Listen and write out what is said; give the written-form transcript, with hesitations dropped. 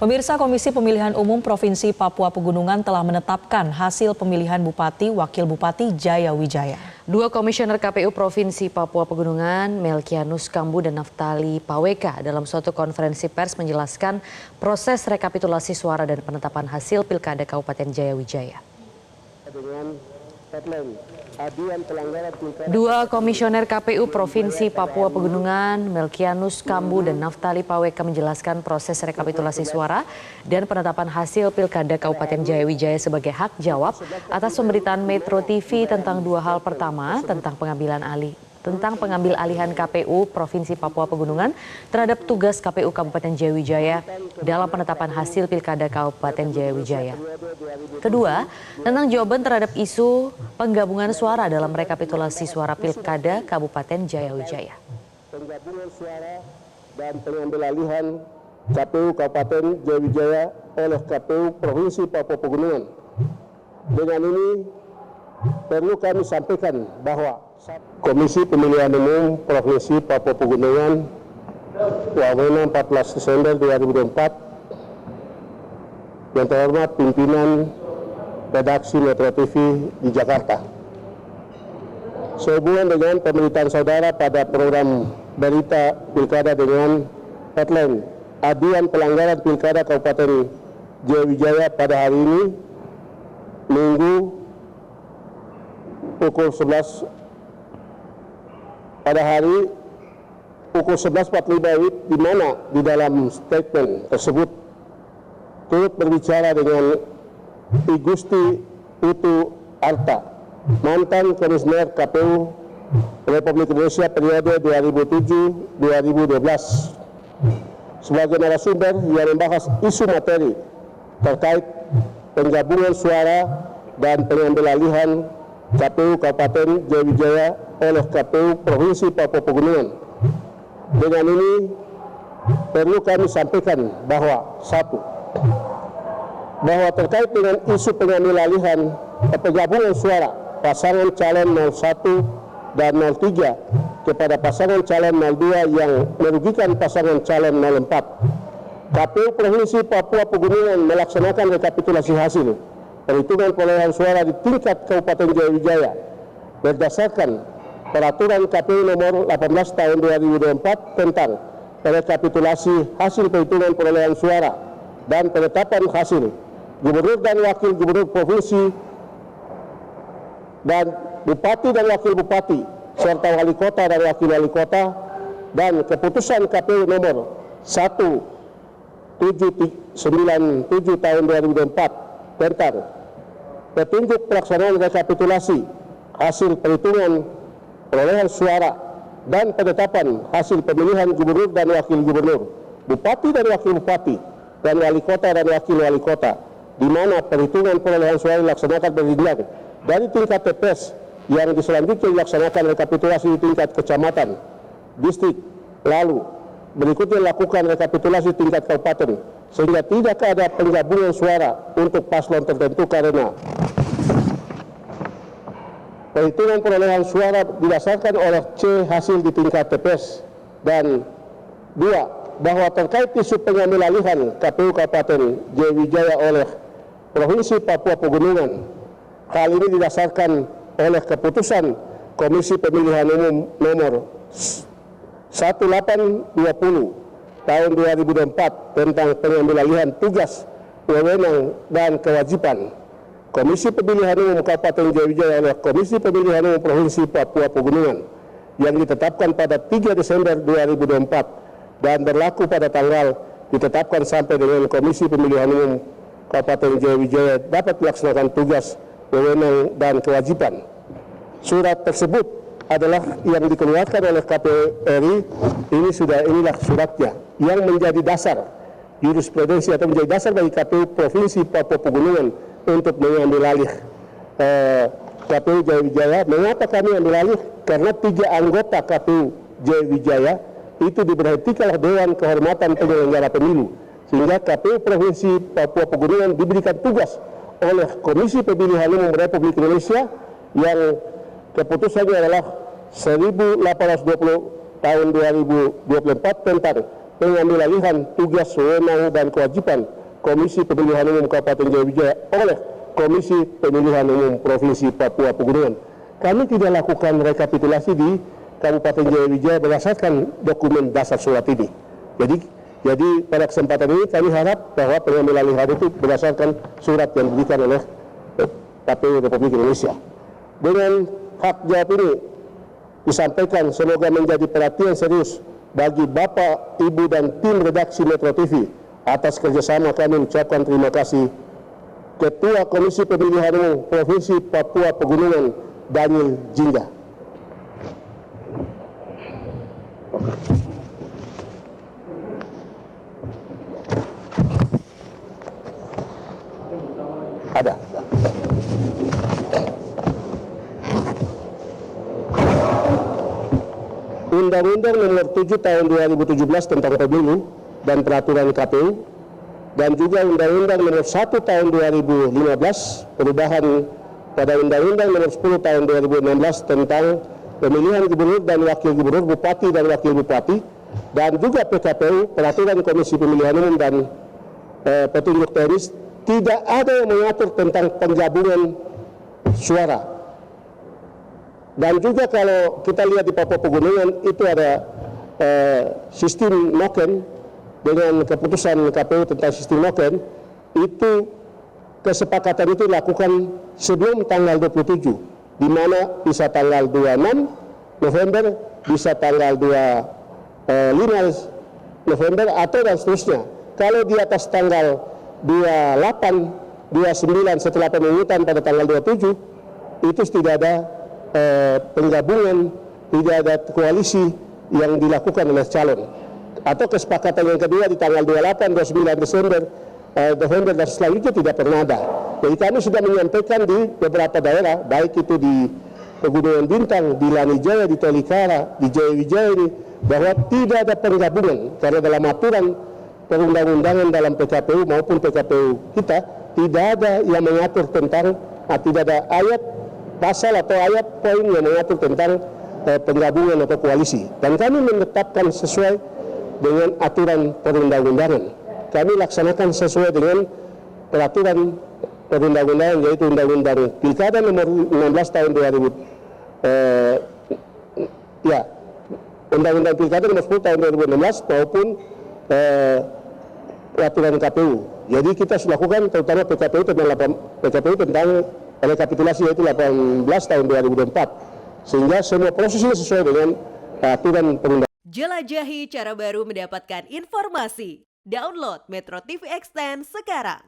Pemirsa, Komisi Pemilihan Umum Provinsi Papua Pegunungan telah menetapkan hasil pemilihan Bupati Wakil Bupati Jaya Wijaya. Dua komisioner KPU Provinsi Papua Pegunungan, Melkianus Kambu dan Naftali Paweka, dalam suatu konferensi pers menjelaskan proses rekapitulasi suara dan penetapan hasil Pilkada Kabupaten Jaya Wijaya. Dua komisioner KPU Provinsi Papua Pegunungan, Melkianus Kambu dan Naftali Paweka menjelaskan proses rekapitulasi suara dan penetapan hasil Pilkada Kabupaten Jaya Wijaya sebagai hak jawab atas pemberitaan Metro TV tentang dua hal. Pertama, tentang pengambil alihan KPU Provinsi Papua Pegunungan terhadap tugas KPU Kabupaten Jaya Wijaya dalam penetapan hasil Pilkada Kabupaten Jaya Wijaya. Kedua, tentang jawaban terhadap isu penggabungan suara dalam rekapitulasi suara Pilkada Kabupaten Jaya Wijaya. Penggabungan suara dan pengambil alihan KPU Kabupaten Jaya Wijaya oleh KPU Provinsi Papua Pegunungan. Dengan ini perlu kami sampaikan bahwa Komisi Pemilihan Umum Provinsi Papua Pegunungan Wamena 14 Desember 2024 yang terhormat pimpinan redaksi Metro TV di Jakarta. Sehubungan dengan pemberitaan saudara pada program berita Pilkada dengan headline Aduan Pelanggaran Pilkada Kabupaten Jaya Wijaya pada hari ini, Minggu pukul 11 pada hari pukul 11.45 di mana di dalam statement tersebut turut berbicara dengan I Gusti Putu Arta, mantan komisioner KPU Republik Indonesia periode 2007-2012 sebagai narasumber yang membahas isu materi terkait penggabungan suara dan pengambil alihan KPU Kabupaten Jaya Wijaya oleh KPU Provinsi Papua Pegunungan. Dengan ini perlu kami sampaikan bahwa bahwa terkait dengan isu pengambil alihan penggabungan suara pasangan calon 01 dan 03 kepada pasangan calon 02 yang merugikan pasangan calon 04. KPU Provinsi Papua Pegunungan melaksanakan rekapitulasi hasil perhitungan perolehan suara di tingkat Kabupaten Jaya Wijaya berdasarkan Peraturan KPU nomor 18 tahun 2024 tentang rekapitulasi hasil perhitungan perolehan suara dan penetapan hasil Gubernur dan Wakil Gubernur Provinsi dan Bupati dan Wakil Bupati serta Wali Kota dan Wakil Wali Kota dan keputusan KPU nomor 1797 tahun 2024 tentang petunjuk pelaksanaan rekapitulasi hasil perhitungan perolehan suara dan penetapan hasil pemilihan Gubernur dan Wakil Gubernur, Bupati dan Wakil Bupati, dan Wali Kota dan Wakil Wali Kota, di mana perhitungan perolehan suara dilaksanakan berjenjang dari tingkat TPS yang selanjutnya dilaksanakan rekapitulasi di tingkat kecamatan, distrik, lalu berikutnya lakukan rekapitulasi tingkat kabupaten, sehingga tidak ada penggabungan suara untuk paslon tertentu karena perhitungan perolehan suara didasarkan oleh C hasil di tingkat TPS. Dan dua, bahwa terkait isu pengambil alihan KPU Kabupaten Jaya Wijaya oleh Provinsi Papua Pegunungan, hal ini didasarkan oleh keputusan Komisi Pemilihan Umum nomor 1820 tahun 2024 tentang pengambil alihan tugas, wewenang dan kewajiban Komisi Pemilihan Umum Kabupaten Jaya Wijaya oleh Komisi Pemilihan Umum Provinsi Papua Pegunungan yang ditetapkan pada 3 Desember 2024 dan berlaku pada tanggal ditetapkan sampai dengan Komisi Pemilihan Umum Kabupaten Jaya Wijaya dapat melaksanakan tugas, wewenang dan kewajiban. Surat tersebut adalah yang dikeluarkan oleh KPU RI. Inilah suratnya yang menjadi dasar jurisprudensi atau menjadi dasar bagi KPU Provinsi Papua Pegunungan untuk mengambil alih KPU Jaya Wijaya. Mengapa kami ambil alih? Karena 3 anggota KPU Jaya Wijaya itu diberhentikan oleh Dewan Kehormatan Penyelenggara Pemilu, sehingga KPU Provinsi Papua Pegunungan diberikan tugas oleh Komisi Pemilihan Umum Republik Indonesia yang keputusannya adalah 1820 tahun 2024 tentang pengambilalihan tugas, wewenang, dan kewajiban Komisi Pemilihan Umum Kabupaten Jayawijaya oleh Komisi Pemilihan Umum Provinsi Papua Pegunungan. Kami tidak lakukan rekapitulasi di Kabupaten Jayawijaya berdasarkan dokumen dasar surat ini. Jadi pada kesempatan ini kami harap bahwa pengambilalihan itu berdasarkan surat yang diberikan oleh KPU Republik Indonesia. Dengan hak jawab ini disampaikan, semoga menjadi perhatian serius bagi Bapak, Ibu, dan tim redaksi Metro TV. Atas kerjasama kami ucapkan terima kasih Ketua Komisi Pemilihan Umum Provinsi Papua Pegunungan, Daniel Jingga. Ada. Undang-Undang Nomor 7 Tahun 2017 tentang Pemilu dan Peraturan KPU, dan juga Undang-Undang Nomor 1 Tahun 2015 perubahan pada Undang-Undang Nomor 10 Tahun 2016 tentang pemilihan gubernur dan wakil gubernur, bupati dan wakil bupati, dan juga PKPU, Peraturan Komisi Pemilihan Umum dan Petunjuk Teknis, tidak ada yang mengatur tentang penggabungan suara. Dan juga kalau kita lihat di Papua Pegunungan itu ada sistem noken, dengan keputusan KPU tentang sistem noken, itu kesepakatan itu dilakukan sebelum tanggal 27, di mana bisa tanggal 26 November, bisa tanggal 25 November, atau dan seterusnya. Kalau di atas tanggal 28, 29 setelah pemungutan pada tanggal 27, itu tidak ada penggabungan, tidak ada koalisi yang dilakukan oleh calon. Atau kesepakatan yang kedua di tanggal 28, 29 November dan selanjutnya tidak pernah ada. Jadi kami sudah menyampaikan di beberapa daerah, baik itu di Pegunungan Bintang, di Lanijaya, di Tolikara, di Jayawijaya ini, bahwa tidak ada penggabungan, karena dalam aturan perundang-undangan dalam PKPU maupun PKPU kita tidak ada yang mengatur tentang, tidak ada ayat pasal atau ayat poin yang mengatur tentang penggabungan atau koalisi. Dan kami menetapkan sesuai dengan aturan perundang-undangan. Kami laksanakan sesuai dengan peraturan perundang-undangan, yaitu Undang-Undang Pilkada Nomor 16 Tahun 2000, Undang-Undang Pilkada Nomor 10 Tahun 2016 maupun peraturan KPU. Jadi kita sudah lakukan terutama PKPU tentang rekapitulasi, yaitu 18 Tahun 2024, sehingga semua prosesnya sesuai dengan aturan perundang. Jelajahi cara baru mendapatkan informasi. Download Metro TV Extend sekarang.